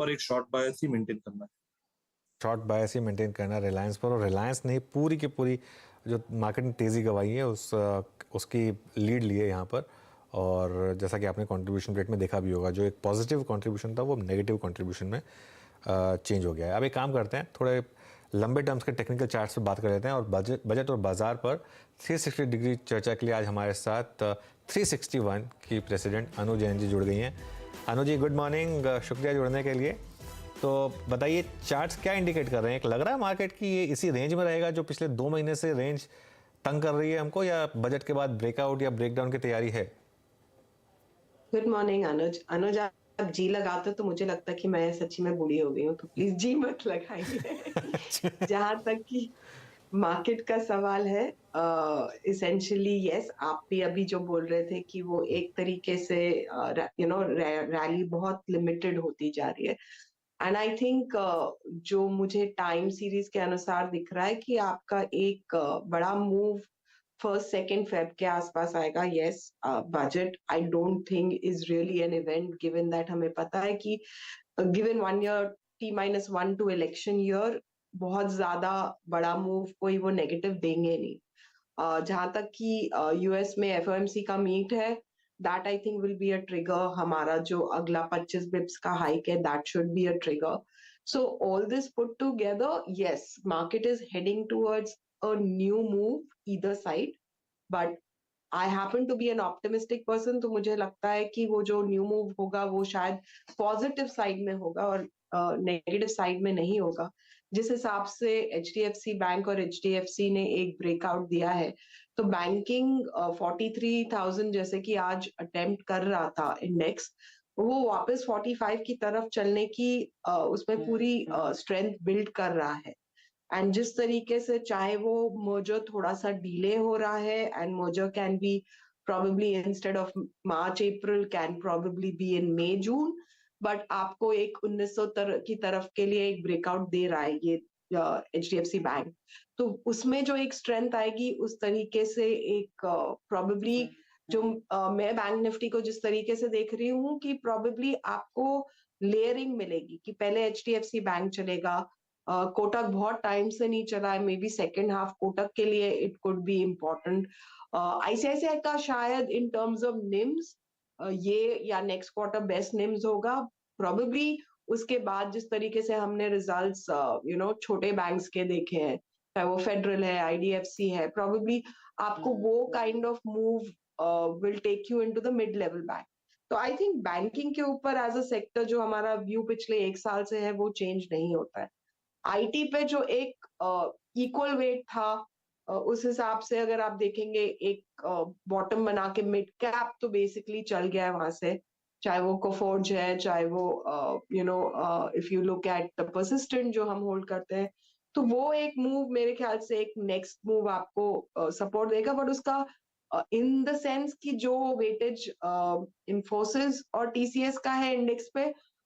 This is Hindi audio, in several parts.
और एक शॉर्ट बायस ही मेंटेन करना है। शॉर्ट बायस ही मेंटेन करना रिलायंस पर, और रिलायंस ने पूरी की पूरी जो मार्केट में तेज़ी गवाई है उसकी लीड ली है यहाँ पर। और जैसा कि आपने कंट्रीब्यूशन रेट में देखा भी होगा, जो एक पॉजिटिव कंट्रीब्यूशन था वो नेगेटिव कंट्रीब्यूशन में चेंज हो गया है। अब एक काम करते हैं, थोड़े लंबे टर्म्स के टेक्निकल चार्ट्स पे बात कर लेते हैं, और बजट और बाजार पर 360 डिग्री चर्चा के लिए आज हमारे साथ 361 की प्रेसिडेंट अनु जैन जी जुड़ गई हैं। अनु जी, गुड मॉर्निंग, शुक्रिया जुड़ने के लिए। तो बताइए, चार्ट्स क्या इंडिकेट कर रहे हैं? लग रहा है मार्केट की ये इसी रेंज में रहेगा जो पिछले 2 महीने से रेंज तंग कर रही है हमको, या बजट के बाद ब्रेकआउट या ब्रेकडाउन की तैयारी है? गुड मॉर्निंग अनुज। अनुज, आप जी लगाते हो तो मुझे लगता है कि मैं सच्ची में बूढ़ी हो गई हूँ, तो प्लीज जी मत लगाइए। जहां तक कि मार्केट का सवाल है, इसेंशियली यस, आप भी अभी जो बोल रहे थे कि वो एक तरीके से रैली बहुत लिमिटेड होती जा रही है। एंड आई थिंक जो मुझे टाइम सीरीज के अनुसार दिख रहा है कि आपका एक बड़ा मूव फर्स्ट सेकेंड फेब के आसपास आएगा। Yes, budget I don't think is really an event, given that हमें पता है कि given 1 year T-1 to election year, बहुत ज्यादा बड़ा मूव कोई वो नेगेटिव देंगे नहीं। जहां तक कि यूएस में एफओएमसी का मीट है, that I think will be a trigger. हमारा जो अगला 25 बिप्स का हाइक है, that should be a trigger. So all this put together, yes, market is heading towards a new move either side, but I happen to be an optimistic person, तो मुझे लगता है कि वो जो न्यू मूव होगा वो शायद पॉजिटिव साइड में होगा और नेगेटिव साइड में नहीं होगा। जिस हिसाब से एचडीएफसी बैंक और एचडीएफसी ने एक ब्रेकआउट दिया है, तो बैंकिंग 43,000 जैसे कि आज अटेम्प्ट कर रहा था इंडेक्स, वो वापस 45 की तरफ चलने की उसमें पूरी स्ट्रेंथ बिल्ड कर रहा है। एंड जिस तरीके से चाहे वो मर्जर थोड़ा सा डिले हो रहा है, and merger can be probably instead of March April can probably be in May June, but आपको एक 1900 की तरफ के लिए एक ब्रेकआउट दे रहा है ये एचडीएफसी बैंक। तो उसमें जो एक स्ट्रेंथ आएगी, उस तरीके से एक प्रॉबेबली जो मैं बैंक निफ्टी को जिस तरीके से देख रही हूँ कि प्रॉबेबली आपको लेयरिंग मिलेगी कि पहले एचडीएफसी बैंक चलेगा, कोटक बहुत टाइम से नहीं चला है, may be second half Kotak के लिए it could be important. ICICI का शायद इन टर्म्स ऑफ निम्स ये या नेक्स्ट क्वार्टर बेस्ट निम्स होगा प्रोबेबली। उसके बाद जिस तरीके से हमने रिजल्ट्स छोटे बैंक्स के देखे हैं, चाहे वो फेडरल है, आईडीएफसी है, प्रोबेबली आपको वो kind of move will take you into the mid level bank. तो आई थिंक बैंकिंग के ऊपर एज अ सेक्टर जो हमारा व्यू पिछले 1 साल से है वो चेंज नहीं होता है। आईटी पे जो एक इक्वल वेट था, उस हिसाब से अगर आप देखेंगे एक बॉटम बना के मिड कैप तो बेसिकली चल गया है वहां से, चाहे वो कोफोर्ज है, चाहे वो if you look at the persistent जो हम होल्ड करते हैं, तो वो एक मूव मेरे ख्याल से एक नेक्स्ट मूव आपको सपोर्ट देगा। बट उसका इन द सेंस कि जो वेटेज इंफोसिस और टीसीएस का है इंडेक्स पे,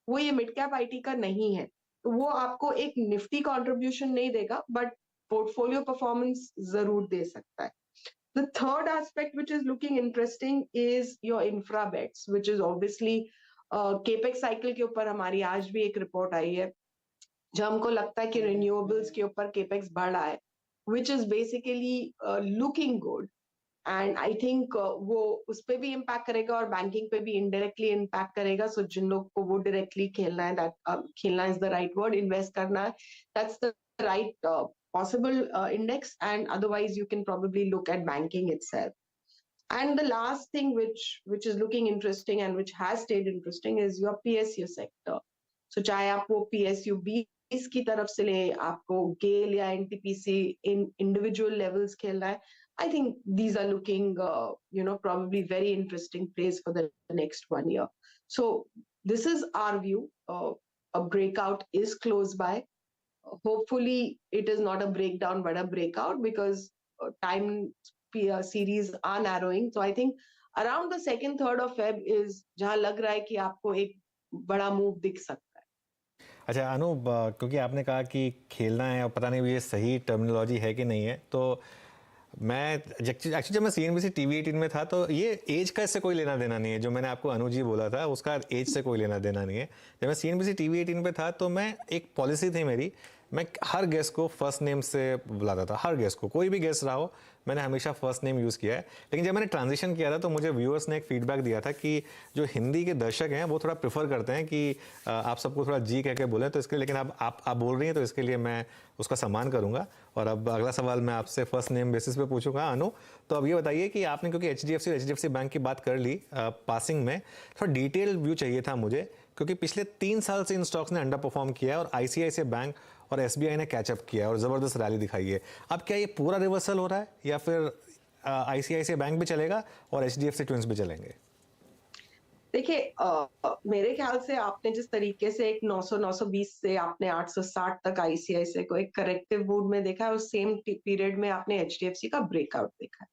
वो ये मिड कैप आईटी का नहीं है, तो वो आपको एक निफ्टी कंट्रीब्यूशन नहीं देगा, बट पोर्टफोलियो परफॉर्मेंस जरूर दे सकता है। The third aspect which is looking interesting is your infra bets, which is obviously capex cycle के ऊपर हमारी आज भी एक रिपोर्ट आई है, जब हमको लगता है कि रिन्यूएबल्स के ऊपर केपेक्स बढ़ रहा है, which is basically looking good. And I think वो उस पे भी इम्पैक्ट करेगा और बैंकिंग पे भी इनडायरेक्टली इम्पैक्ट करेगा। सो जिन लोग को वो डायरेक्टली खेलना है, दैट खेलना is the right word, invest करना है, that's the right possible index, and otherwise you can probably look at banking itself. And the last thing which is looking interesting and which has stayed interesting is your PSU sector. So चाहे आप वो PSU 20 की तरफ से ले, आपको गेल या एनटीपीसी इन इंडिविजुअल लेवल्स खेलना है, I think these are looking probably very interesting plays for the next 1 year. So this is our view. A breakout is close by. Hopefully it is not a breakdown but a breakout, because time series are narrowing. So I think around the 2nd 3rd of Feb is जहां लग रहा है कि आपको एक बड़ा मूव दिख सकता है। अच्छा अनु, क्योंकि आपने कहा कि खेलना है और पता नहीं ये सही टर्मिनोलॉजी है कि नहीं है, तो मैं एक्चुअली जब मैं CNBC TV18 में था तो ये एज का इससे कोई लेना देना नहीं है। जो मैंने आपको अनुज जी बोला था उसका एज से कोई लेना देना नहीं है। जब मैं CNBC TV18 पे था तो मैं एक पॉलिसी थी मेरी, मैं हर गेस्ट को फर्स्ट नेम से बुलाता था। हर गेस्ट को, कोई भी गेस्ट रहा हो, मैंने हमेशा फर्स्ट नेम यूज़ किया है। लेकिन जब मैंने ट्रांजिशन किया था तो मुझे व्यूअर्स ने एक फीडबैक दिया था कि जो हिंदी के दर्शक हैं वो थोड़ा प्रेफर करते हैं कि आप सबको थोड़ा जी कह के बोलें, तो इसके लिए, लेकिन अब आप बोल रही हैं तो इसके लिए मैं उसका सम्मान करूंगा। और अब अगला सवाल मैं आपसे फर्स्ट नेम बेसिस पे पूछूंगा। अनु, तो अब ये बताइए कि आपने, क्योंकि HDFC और HDFC बैंक की बात कर ली पासिंग में, थोड़ा डिटेल व्यू चाहिए था मुझे, क्योंकि पिछले 3 साल से इन स्टॉक्स ने अंडर परफॉर्म किया है और ICICI बैंक और SBI ने कैचअप किया है और ज़बरदस्त रैली दिखाई है। अब क्या ये पूरा रिवर्सल हो रहा है या फिर ICICI बैंक भी चलेगा और HDFC ट्विंस भी चलेंगे? देखिए, मेरे ख्याल से आपने जिस तरीके से एक 900-920 से आपने 860 तक ICICI को एक करेक्टिव मूड में देखा है, उस सेम पीरियड में आपने HDFC का ब्रेकआउट देखा है।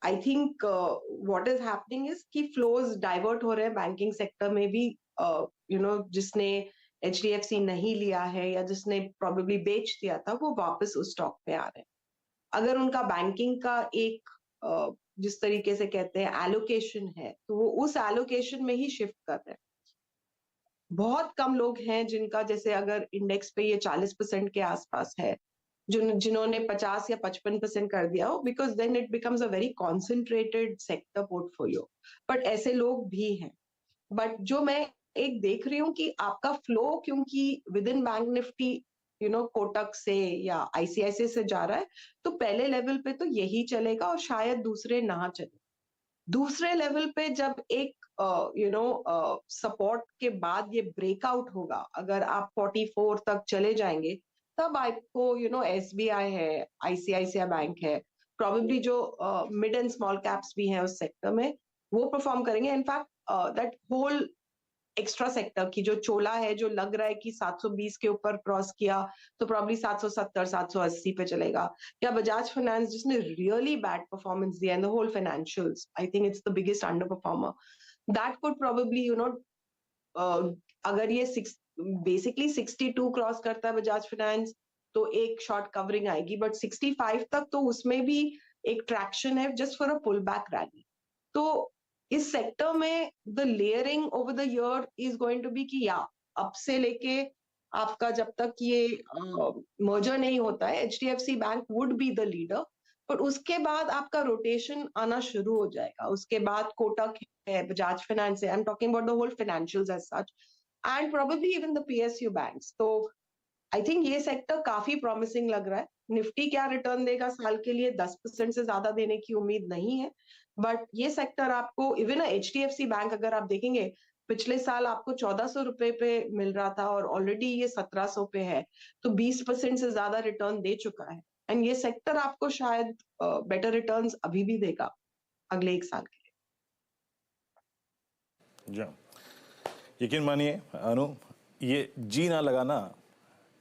I think what is happening is कि फ्लोज डाइवर्ट हो रहे हैं बैंकिंग सेक्टर में भी। जिसने HDFC नहीं लिया है या जिसने प्रोबेबली बेच दिया था, वो वापस उस स्टॉक पे आ रहे हैं। अगर उनका बैंकिंग का एक जिस तरीके से कहते हैं एलोकेशन है, तो वो उस एलोकेशन में ही शिफ्ट कर रहे हैं। बहुत कम लोग हैं जिनका, जैसे अगर इंडेक्स पे ये 40% के आसपास है, जिन्होंने 50 या 55% कर दिया हो, because then it becomes a very concentrated sector portfolio. But ऐसे लोग भी हैं। बट जो मैं एक देख रही हूँ कि आपका फ्लो, क्योंकि with in bank Nifty Kotak से या ICICI से जा रहा है, तो पहले लेवल पे तो यही चलेगा और शायद दूसरे ना चले। दूसरे लेवल पे जब एक सपोर्ट के बाद ये ब्रेकआउट होगा, अगर आप 44 तक चले जाएंगे, तब आपको SBI है, ICICI बैंक है, प्रोबेबली जो मिड एंड स्मॉल कैप्स भी हैं उस सेक्टर में, वो परफॉर्म करेंगे। In fact that whole extra sector की जो चोला है, जो लग रहा है कि 720 के ऊपर क्रॉस किया तो प्रॉब्ली 770 780 पे चलेगा, या बजाज फाइनेंस जिसने रियली बैड परफॉर्मेंस दिया in the whole financials, I think it's the biggest underperformer, that could probably अगर ये बेसिकली 62 क्रॉस करता है बजाज फाइनेंस, तो एक शॉर्ट कवरिंग आएगी, बट 65 तक तो उसमें भी एक ट्रैक्शन है just for a pull back rally. तो इस सेक्टर में the layering over the year is going to be कि या अब से लेके आपका जब तक ये मर्जर नहीं होता है, HDFC bank would be the leader, पर उसके बाद आपका रोटेशन आना शुरू हो जाएगा। उसके बाद कोटक है, बजाज फाइनेंस है, I am talking about the whole financials as such, and probably even the PSU banks. तो आई थिंक ये सेक्टर काफी प्रॉमिसिंग लग रहा है। निफ्टी क्या रिटर्न देगा साल के लिए, 10% से ज्यादा देने की उम्मीद नहीं है, बट ये सेक्टर आपको, इवन HDFC बैंक अगर आप देखेंगे, पिछले साल आपको 1400 रुपए पे मिल रहा था और ऑलरेडी ये 1700 पे है, तो 20% से ज्यादा रिटर्न दे चुका है। एंड ये सेक्टर आपको शायद बेटर रिटर्न्स अभी भी देगा अगले 1 साल के लिए। यकीन मानिए अनु, ये जी ना लगाना,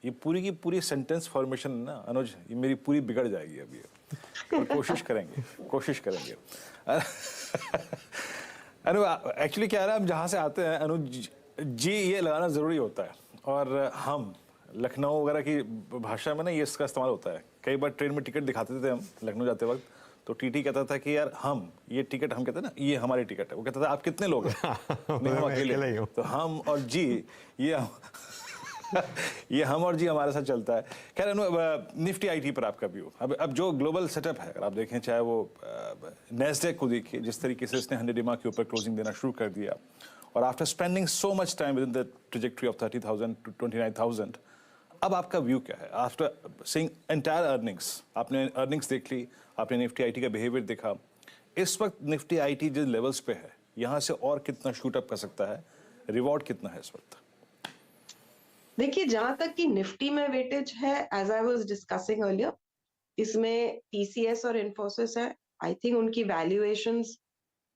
ये पूरी की पूरी सेंटेंस फॉर्मेशन ना अनुज, ये मेरी पूरी बिगड़ जाएगी अभी। और कोशिश करेंगे अनु, एक्चुअली क्या है ना, हम जहाँ से आते हैं अनु, जी ये लगाना ज़रूरी होता है। और हम लखनऊ वगैरह की भाषा में ना ये इसका इस्तेमाल होता है। कई बार ट्रेन में टिकट दिखाते थे हम लखनऊ जाते वक्त, तो TT कहता था कि यार हम ये टिकट, हम कहते हैं ना ये हमारी टिकट है, वो कहता था आप कितने लोग हैं? नहीं, हम अकेले ही। तो हम और जी ये हम और जी हमारे साथ चलता है। खैर निफ्टी IT पर आपका व्यू, अब जो ग्लोबल सेटअप है, अगर आप देखें, चाहे वो NASDAQ को देखिए, जिस तरीके से इसने 100 EMA के ऊपर क्लोजिंग देना शुरू कर दिया, और after spending so much time with in the trajectory of 30,000 to 29,000, अब आपका व्यू क्या है आफ्टर सीइंग एंटायर अर्निंग्स? आपने अर्निंग्स देख ली, आपने निफ्टी IT का बिहेवियर देखा, इस वक्त निफ्टी IT जिस लेवल्स पे है, यहाँ से और कितना शूट अप कर सकता है, रिवॉर्ड कितना है इस वक्त? देखिए, जहां तक कि निफ्टी में वेटेज है, as I was discussing earlier, इसमें TCS और इन्फोसिस है। आई थिंक उनकी वैल्यूएशंस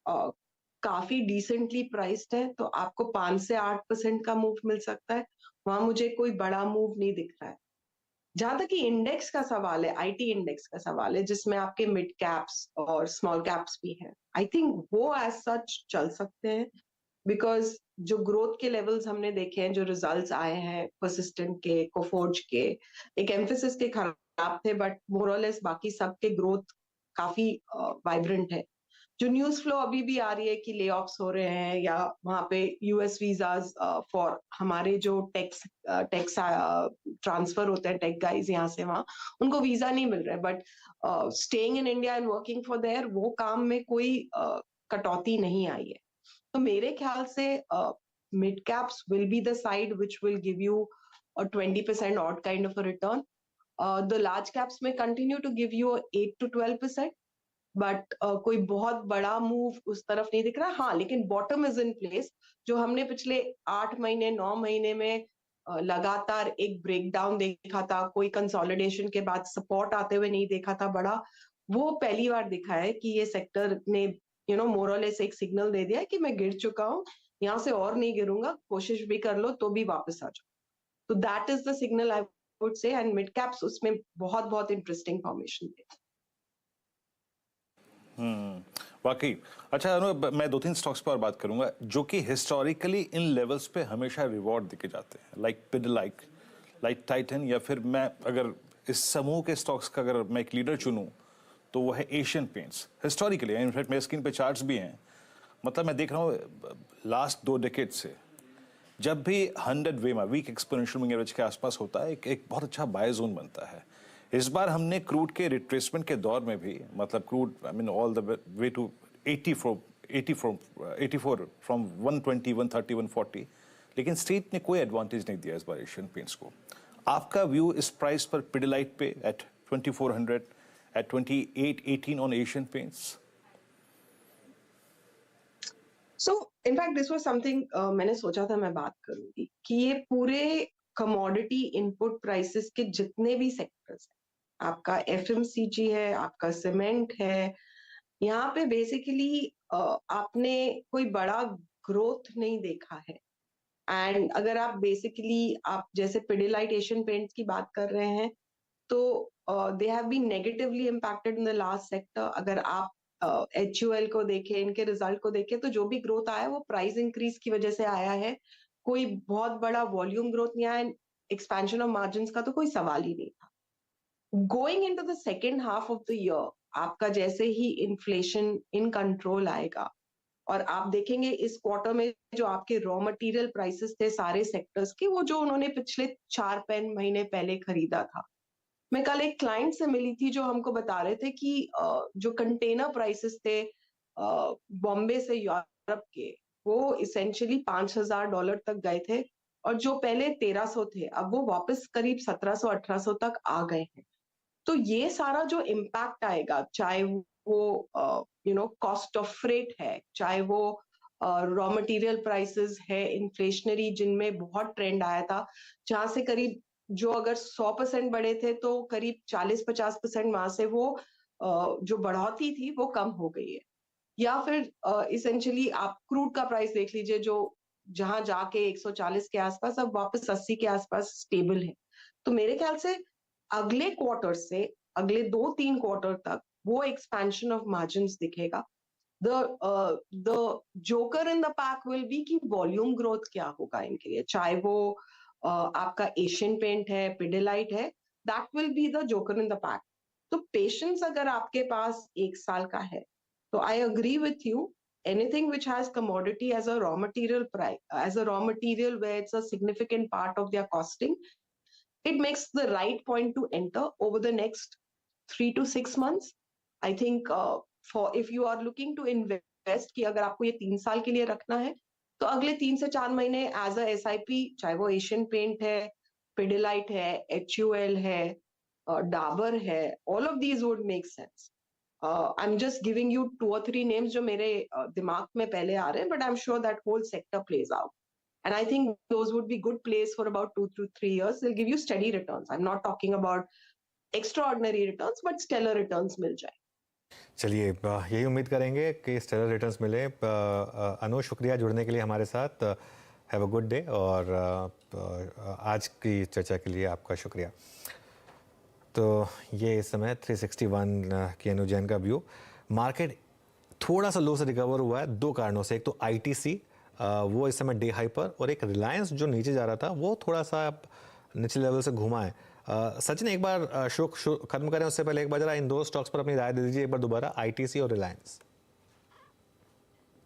काफी डिसेंटली प्राइस्ड है, तो आपको 5 से 8% का मूव मिल सकता है। वहां मुझे कोई बड़ा मूव नहीं दिख रहा है। जहां तक कि इंडेक्स का सवाल है, IT इंडेक्स का सवाल है, जिसमें आपके मिड कैप्स और स्मॉल कैप्स भी हैं, आई थिंक वो एज सच चल सकते हैं, बिकॉज जो ग्रोथ के लेवल्स हमने देखे हैं, जो रिजल्ट्स आए हैं परसिस्टेंट के, कोफोर्ज के, एक एम्फेसिस के खराब थे, बट मोरलेस बाकी सबके ग्रोथ काफी वाइब्रेंट है। जो न्यूज फ्लो अभी भी आ रही है कि ले ऑफ्स हो रहे हैं, या वहां पे यूएस वीजाज फॉर हमारे जो टैक्स ट्रांसफर होते हैं, टेक गाइज यहाँ से वहां, उनको वीजा नहीं मिल रहा है, but staying in India and working for their, वो काम में कोई कटौती नहीं आई है। तो मेरे ख्याल से mid caps will be the side which will give you a 20% odd kind of a return. The large caps may continue to give you 8 to 12%, but कोई बहुत बड़ा मूव उस तरफ नहीं दिख रहा। हाँ, लेकिन बॉटम इज इन प्लेस। जो हमने पिछले 8 महीने 9 महीने में लगातार एक ब्रेकडाउन देखा था, कोई कंसोलिडेशन के बाद सपोर्ट आते हुए नहीं देखा था बड़ा, वो पहली बार दिखा है कि ये सेक्टर ने मोर और लेस एक सिग्नल दे दिया है कि मैं गिर चुका हूँ, यहाँ से और नहीं गिरूंगा, कोशिश भी कर लो तो भी वापस आ जाओ। तो that is the signal I would say, and mid caps उसमें बहुत बहुत इंटरेस्टिंग फॉर्मेशन है। वाकई। अच्छा अनु, मैं 2-3 स्टॉक्स पर और बात करूंगा जो कि हिस्टोरिकली इन लेवल्स पे हमेशा रिवॉर्ड दिखे जाते हैं, लाइक पिडिलाइट, लाइक टाइटन, या फिर मैं अगर इस समूह के स्टॉक्स का अगर मैं एक लीडर चुनूं तो वो है एशियन पेंट्स। हिस्टोरिकली, इनफैक्ट मेरे स्क्रीन पे चार्ट्स भी हैं, मतलब मैं देख रहा हूँ लास्ट 2 डेकेड से जब भी 100 वेमा वीक एक्सपोनेंशियल मूविंग एवरेज के आसपास होता है, एक बहुत अच्छा बाय जोन बनता है। इस बार हमने क्रूड के रिट्रेसमेंट के दौर में भी, मतलब crude I mean all the way to 84 from 120, 130, 140, लेकिन स्ट्रीट ने कोई एडवांटेज नहीं दिया इस बार एशियन पेंट्स को। आपका व्यू इस प्राइस पर पिडिलाइट पे at 2400, at 2818 on Asian Paints? So in fact this was something मैंने सोचा था मैं बात करूंगी कि ये पूरे कमोडिटी इनपुट प्राइसेस के जितने भी सेक्टर्स हैं, आपका एफएमसीजी है, आपका सीमेंट है, यहाँ पे बेसिकली आपने कोई बड़ा ग्रोथ नहीं देखा है। एंड अगर आप बेसिकली आप जैसे पिडिलाइट एशियन पेंट्स की बात कर रहे हैं, तो they have been negatively impacted in the last sector. अगर आप HUL को देखें, इनके रिजल्ट को देखें, तो जो भी ग्रोथ आया वो प्राइस इंक्रीज की वजह से आया है, कोई बहुत बड़ा वॉल्यूम ग्रोथ नहीं आया। एक्सपेंशन ऑफ मार्जिन्स का तो कोई सवाल ही नहीं था। Going into the second half of the year, आपका जैसे ही इन्फ्लेशन इन कंट्रोल आएगा और आप देखेंगे इस क्वार्टर में जो आपके रॉ मटेरियल प्राइसेस थे सारे सेक्टर्स के, वो जो उन्होंने पिछले 4-5 महीने पहले खरीदा था। मैं कल एक क्लाइंट से मिली थी जो हमको बता रहे थे कि जो कंटेनर प्राइसेस थे बॉम्बे से यूरोप के, वो इसेंशियली $5,000 तक गए थे, और जो पहले 1300 थे अब वो वापस करीब 1700-1800 तक आ गए हैं। तो ये सारा जो इम्पैक्ट आएगा, चाहे वो कॉस्ट ऑफ फ्रेट है, चाहे वो रॉ मटेरियल प्राइसेस है इन्फ्लेशनरी, जिनमें बहुत ट्रेंड आया था, जहां से करीब जो अगर 100% बढ़े थे तो करीब 40-50% वहां से वो जो बढ़ोतरी थी वो कम हो गई है। या फिर इसेंशियली आप क्रूड का प्राइस देख लीजिए, जो जहां जाके 140 के आसपास अब वापस 80 के आसपास स्टेबल है। तो मेरे ख्याल से अगले क्वार्टर से अगले 2-3 क्वार्टर तक वो एक्सपेंशन ऑफ मार्जिन्स दिखेगा। The joker in the pack will be कि वॉल्यूम ग्रोथ क्या होगा इनके लिए, चाहे वो आपका एशियन पेंट है, पिडिलाइट है, that will be the joker in the pack. तो पेशेंस अगर आपके पास 1 साल का है, तो I agree with you, anything which has commodity as a raw material price, as a raw material where it's a significant part of their costing, it makes the right point to enter over the next 3 to 6 months. I think for if you are looking to invest कि अगर आपको ये 3 साल के लिए रखना है, तो अगले 3 से 4 महीने एज अ SIP, चाहे वो एशियन पेंट है, पिडिलाइट है, HUL है, डाबर है, all of these would make sense. I'm just giving you 2 or 3 names जो मेरे दिमाग में पहले आ रहे हैं, but I'm sure that whole sector plays out. And I think those would be good plays for about 2 to 3 years. They'll give you steady returns. I'm not talking about extraordinary returns, but stellar returns मिल जाए। चलिए यही उम्मीद करेंगे कि स्टेलर रिटर्न्स मिले। अनु, शुक्रिया जुड़ने के लिए हमारे साथ। हैव अ गुड डे, और आज की चर्चा के लिए आपका शुक्रिया। तो ये इस समय 361 की अनु जैन का व्यू। मार्केट थोड़ा सा लो से रिकवर हुआ है 2 कारणों से। एक तो ITC वो इस समय डे हाई पर, और एक रिलायंस जो नीचे जा रहा था वो थोड़ा सा निचले लेवल से घुमा है। सचिन, एक बार शो खत्म करें उससे पहले एक बार जरा इन दो स्टॉक्स पर अपनी राय दे दीजिए एक बार दोबारा, आईटीसी और रिलायंस।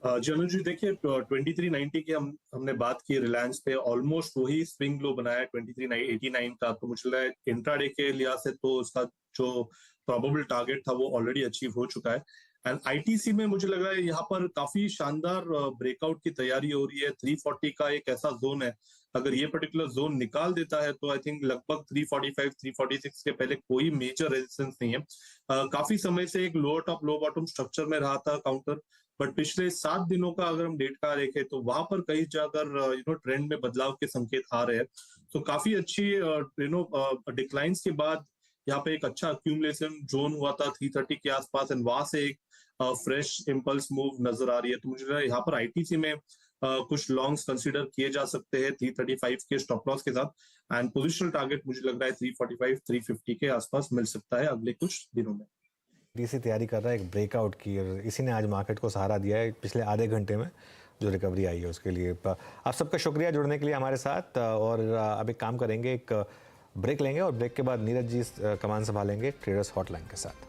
जनरल जी देखिए 2390 की हमने बात की, रिलायंस पे ऑलमोस्ट वही स्विंग लो बनाया 2389 का, तो मुझे लगा इंट्राडे के लिहाज से तो उसका जो प्रोबेबल टारगेट था वो ऑलरेडी अचीव हो चुका है। एंड आईटीसी में मुझे लग रहा है यहाँ पर काफी शानदार ब्रेकआउट की तैयारी हो रही है। 340 का एक ऐसा जोन है, अगर ये पर्टिकुलर जोन निकाल देता है तो आई थिंक लगभग 345 346 के पहले कोई मेजर रेजिस्टेंस नहीं है। काफी समय से एक लोअर टॉप लो बॉटम स्ट्रक्चर में रहा था काउंटर, बट पिछले 7 दिनों का अगर हम डेट का देखें तो वहां पर कहीं जाकर ट्रेंड में बदलाव के संकेत आ रहे हैं। तो काफी अच्छी डिक्लाइंस के बाद यहाँ पे एक अच्छा अक्यूमुलेशन जोन हुआ था 330 के आसपास, एंड वहां से एक फ्रेश इम्पल्स मूव नजर आ रही है। तो मुझे लग रहा है यहाँ पर आईटीसी में कुछ लॉन्ग्स कंसीडर किए जा सकते हैं 335 के स्टॉप लॉस के साथ, एंड पोजिशनल टारगेट मुझे लग रहा है 345 350 के आसपास मिल सकता है अगले कुछ दिनों में। डीसी तैयारी कर रहा है एक ब्रेकआउट की, और इसी ने आज मार्केट को सहारा दिया है पिछले आधे घंटे में जो रिकवरी आई है उसके लिए। आप सबका शुक्रिया जुड़ने के लिए हमारे साथ, और अब एक काम करेंगे, एक ब्रेक लेंगे और ब्रेक के बाद नीरज जी कमान संभालेंगे ट्रेडर्स हॉटलाइन के साथ।